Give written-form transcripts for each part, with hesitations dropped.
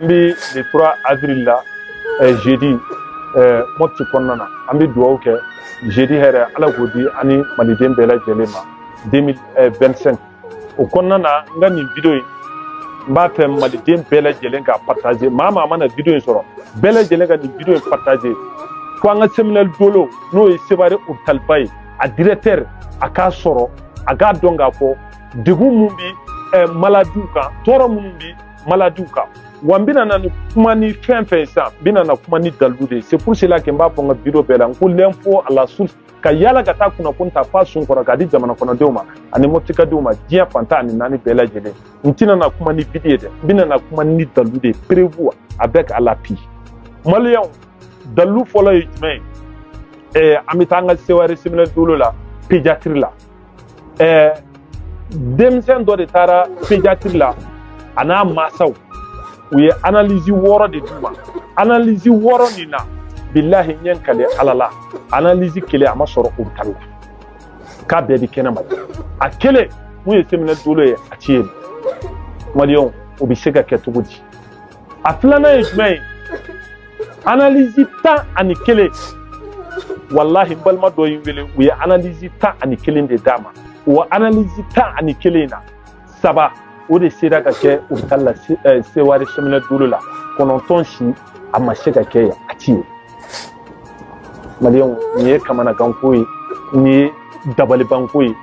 le 3 avril là jeudi moti konnana ambi duwaw ke jeudi here ala godi ani maliden bela jelema 2025 o konnana ngani video yi mba fe maliden bela jelen ka partager mama mana video yi soro bela jelen ka ni video yi partager ko nga seminal dolo no e sebare o talbay a directeur aka soro aga donga fo degu mumbi maladu ka toro mumbi maladu ka wambina na kuma ni fɛn sa bina na kuma ni dalude c'est pour cela que mba fonga video bela ko lempo à la source ka yala ka ta kuna kunta fa sun kora ka di jamana kono dewma ani motika dewma dia fanta ani nani bela jele ntina na kuma ni video de bina na kuma ni dalude prévu avec à l'appui malion dalu folo yitme amitanga seware similar dolo la pédiatrie la demsen do de tara pédiatrie la ana masaw u ye analyse woro de duma analyse woro ni na billahi nyen kale alala analyse kele ama soro urtalla ka be di kenama a kele mu ye semina dolo ye a tiye malion o bi sega ketugudi a flana ye jumai analyse ta ani kele wallahi balma do yiwele u ye analyse ta ani kele de dama o analyse ta ani kele na saba o de sera ka kɛ urtalla sewari semina dolo la kɔnɔntɔn si a ma se ka kɛ ya a ti ye maliyɛnw nin ye kamanaganko ye nin ye dabalibanko ye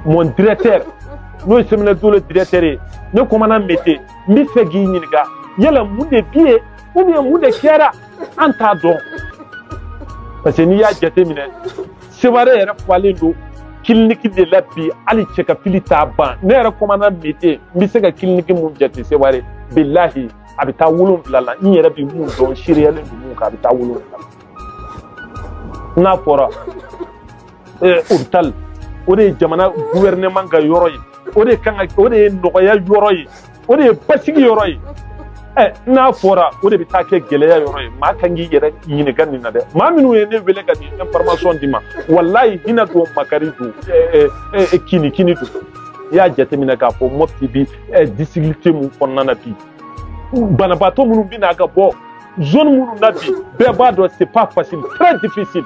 mon directeur n'o ye semina dolo directeur ye ne kɔmana mete n bɛ fɛ k'i ɲininka yala mun de bi ye ou bien mun de kɛra an t'a dɔn parce que n'i y'a jateminɛ sewari yɛrɛ falen don clinique de la bi ali cheka fili ta ban ne yɛrɛ commandant métier n bɛ se ka clinique mun jate seware billahi a bɛ taa 7 la n yɛrɛ bɛ mun dɔn siriyalen don mun kan a bɛ taa 7 n'a fɔra hôpital o de ye jamana gouvernement ka yɔrɔ ye o de ye nɔgɔya yɔrɔ ye o de ye basigi yɔrɔ ye n'a fɔra o de bɛ taa kɛ gɛlɛya yɔrɔ ye maa kan k'i yɛrɛ ɲininka nin na dɛ maa minnu ye ne wele ka nin information di ma wallahi hinɛ don makari don kini don i y'a jateminɛ k'a fɔ mɔpiti bi difficulté mun kɔnɔna na bi banabaatɔ minnu bɛ n'a ka bɔ zone minnu na bi bɛɛ b'a dɔn c'est pas facile très difficile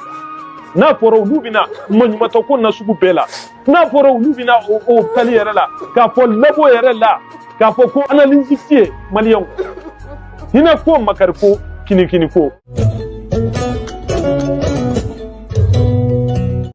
n'a fɔra olu bɛna maɲumantɔ ko nasugu bɛɛ la n'a fɔra olu bɛna o tali yɛrɛ la k'a fɔ labo yɛrɛ la k'a fɔ ko analyse ye maliyɛnw hinɛ ko makari ko kini ko